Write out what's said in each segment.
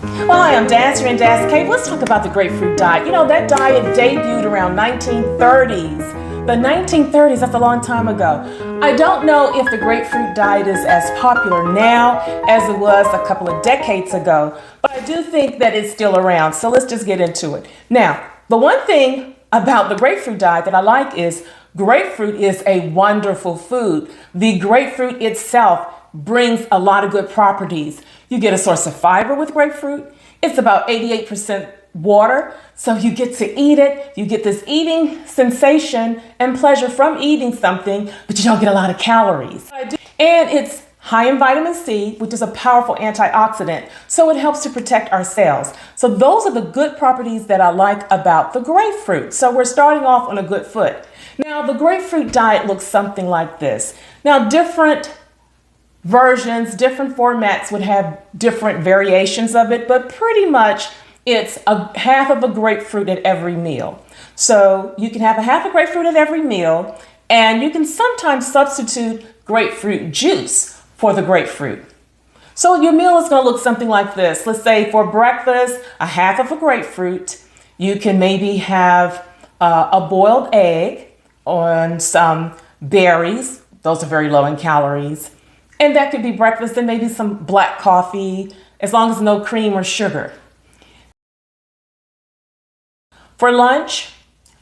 Well, hi, I'm Dancer and Das Cave. Let's talk about the grapefruit diet. You know, that diet debuted around 1930s. The 1930s, that's a long time ago. I don't know if the grapefruit diet is as popular now as it was a couple of decades ago, but I do think that it's still around. So let's just get into it. Now, the one thing about the grapefruit diet that I like is grapefruit is a wonderful food. The grapefruit itself brings a lot of good properties. You get a source of fiber with grapefruit. It's about 88% water, so you get to eat it. You get this eating sensation and pleasure from eating something, but you don't get a lot of calories. And it's high in vitamin C, which is a powerful antioxidant, so it helps to protect our cells. So those are the good properties that I like about the grapefruit. So we're starting off on a good foot. Now, the grapefruit diet looks something like this. Now, different versions, different formats would have different variations of it, but pretty much it's a half of a grapefruit at every meal. So you can have a half a grapefruit at every meal, and you can sometimes substitute grapefruit juice for the grapefruit. So your meal is going to look something like this. Let's say for breakfast, a half of a grapefruit. You can maybe have a boiled egg on some berries. Those are very low in calories. And that could be breakfast and maybe some black coffee, as long as no cream or sugar. For lunch,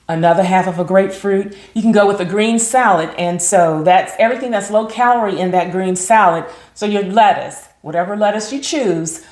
another half of a grapefruit. You can go with a green salad. And so that's everything that's low calorie in that green salad. So your lettuce, whatever lettuce you choose,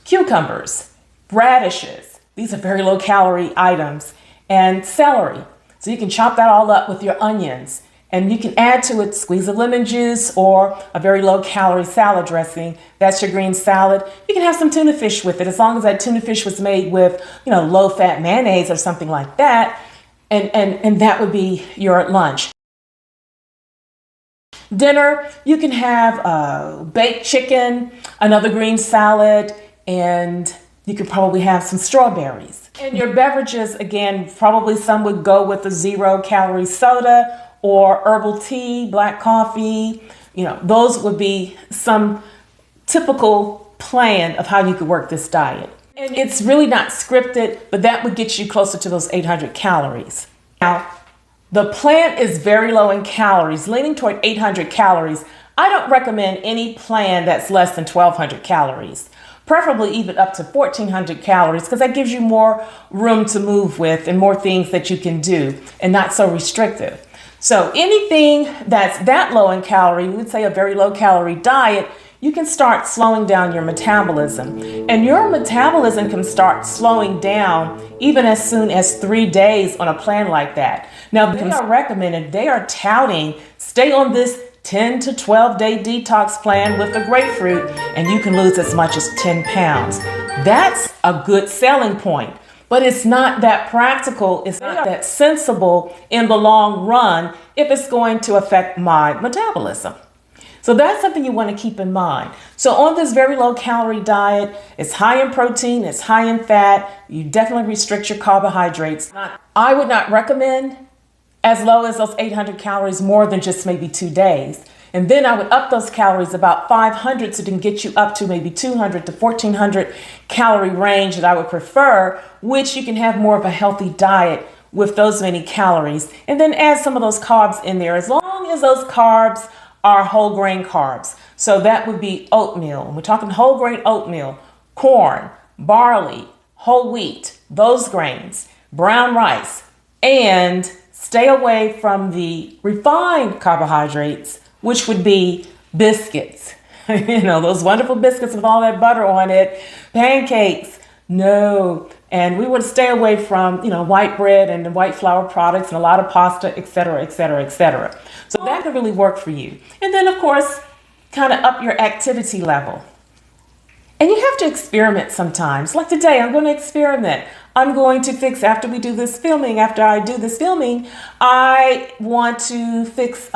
cucumbers, radishes. These are very low calorie items. And celery. So you can chop that all up with your onions. And you can add to it squeeze of lemon juice or a very low calorie salad dressing. That's your green salad. You can have some tuna fish with it, as long as that tuna fish was made with, low fat mayonnaise or something like that. And that would be your lunch. Dinner, you can have baked chicken, another green salad, and you could probably have some strawberries. And your beverages, again, probably some would go with a 0-calorie soda or herbal tea, black coffee. Those would be some typical plan of how you could work this diet. And it's really not scripted, but that would get you closer to those 800 calories. Now, the plan is very low in calories, leaning toward 800 calories. I don't recommend any plan that's less than 1,200 calories, preferably even up to 1,400 calories, because that gives you more room to move with and more things that you can do and not so restrictive. So anything that's that low in calorie, we would say a very low calorie diet, you can start slowing down your metabolism. And your metabolism can start slowing down even as soon as 3 days on a plan like that. Now, they are recommended, they are touting, stay on this 10 to 12 day detox plan with the grapefruit, and you can lose as much as 10 pounds. That's a good selling point. But it's not that practical, it's not that sensible in the long run if it's going to affect my metabolism. So that's something you want to keep in mind. So on this very low calorie diet, it's high in protein, it's high in fat, you definitely restrict your carbohydrates. I would not recommend as low as those 800 calories more than just maybe 2 days. And then I would up those calories about 500 so it can get you up to maybe 200 to 1,400 calorie range that I would prefer, which you can have more of a healthy diet with those many calories. And then add some of those carbs in there, as long as those carbs are whole grain carbs. So that would be oatmeal. We're talking whole grain oatmeal, corn, barley, whole wheat, those grains, brown rice, and stay away from the refined carbohydrates, which would be biscuits. Those wonderful biscuits with all that butter on it, pancakes, no. And we would stay away from, white bread and white flour products and a lot of pasta, et cetera, et cetera, et cetera. So that could really work for you. And then, of course, kind of up your activity level. And you have to experiment sometimes. Like today, I'm going to experiment. I'm going to fix, after I do this filming, I want to fix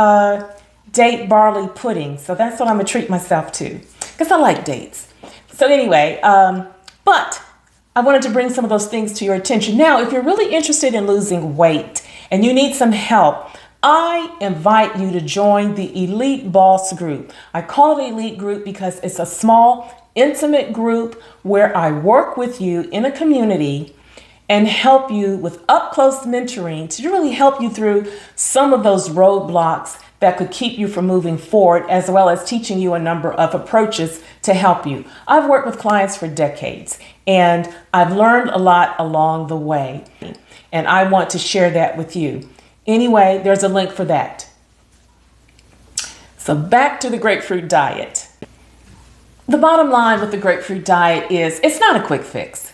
date barley pudding. So that's what I'm going to treat myself to, because I like dates. So anyway, but I wanted to bring some of those things to your attention. Now, if you're really interested in losing weight and you need some help, I invite you to join the Elite Boss Group. I call it Elite Group because it's a small, intimate group where I work with you in a community and help you with up-close mentoring to really help you through some of those roadblocks that could keep you from moving forward, as well as teaching you a number of approaches to help you. I've worked with clients for decades, and I've learned a lot along the way, and I want to share that with you. Anyway, there's a link for that. So back to the grapefruit diet. The bottom line with the grapefruit diet is it's not a quick fix.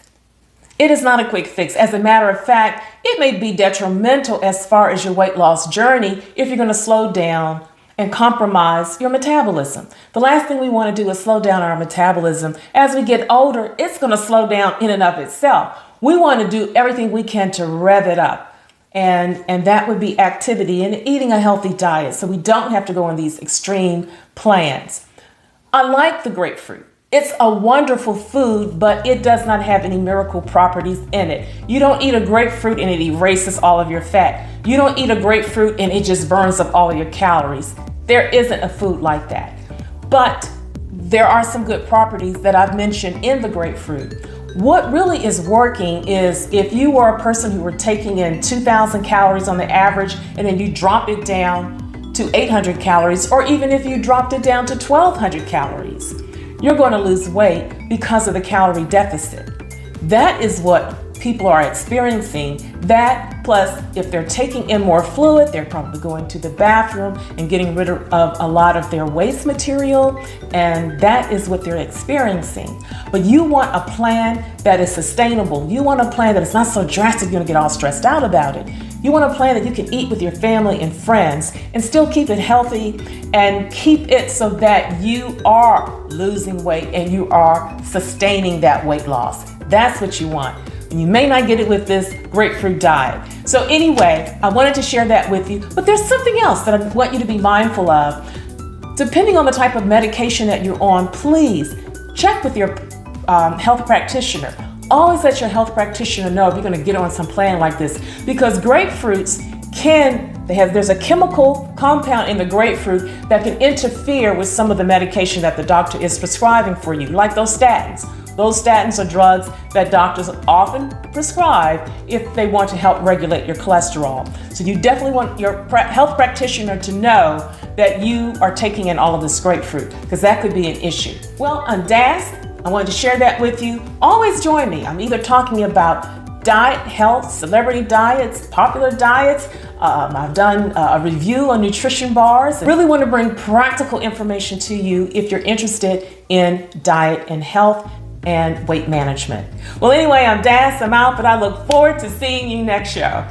It is not a quick fix. As a matter of fact, it may be detrimental as far as your weight loss journey if you're going to slow down and compromise your metabolism. The last thing we want to do is slow down our metabolism. As we get older, it's going to slow down in and of itself. We want to do everything we can to rev it up. And that would be activity and eating a healthy diet, so we don't have to go on these extreme plans. I like the grapefruit. It's a wonderful food, but it does not have any miracle properties in it. You don't eat a grapefruit and it erases all of your fat. You don't eat a grapefruit and it just burns up all of your calories. There isn't a food like that. But there are some good properties that I've mentioned in the grapefruit. What really is working is if you were a person who were taking in 2,000 calories on the average and then you drop it down to 800 calories, or even if you dropped it down to 1,200 calories, you're going to lose weight because of the calorie deficit. That is what people are experiencing. That plus if they're taking in more fluid, they're probably going to the bathroom and getting rid of a lot of their waste material, and that is what they're experiencing. But you want a plan that is sustainable. You want a plan that is not so drastic you're going to get all stressed out about it. You want a plan that you can eat with your family and friends and still keep it healthy and keep it so that you are losing weight and you are sustaining that weight loss. That's what you want. And you may not get it with this grapefruit diet. So anyway, I wanted to share that with you, but there's something else that I want you to be mindful of. Depending on the type of medication that you're on, please check with your health practitioner. Always let your health practitioner know if you're going to get on some plan like this, because grapefruits there's a chemical compound in the grapefruit that can interfere with some of the medication that the doctor is prescribing for you, like those statins. Those statins are drugs that doctors often prescribe if they want to help regulate your cholesterol. So you definitely want your health practitioner to know that you are taking in all of this grapefruit, because that could be an issue. Well, I'm Das. I wanted to share that with you. Always join me. I'm either talking about diet, health, celebrity diets, popular diets. I've done a review on nutrition bars. I really want to bring practical information to you if you're interested in diet and health and weight management. Well, anyway, I'm Das. I'm out, but I look forward to seeing you next show.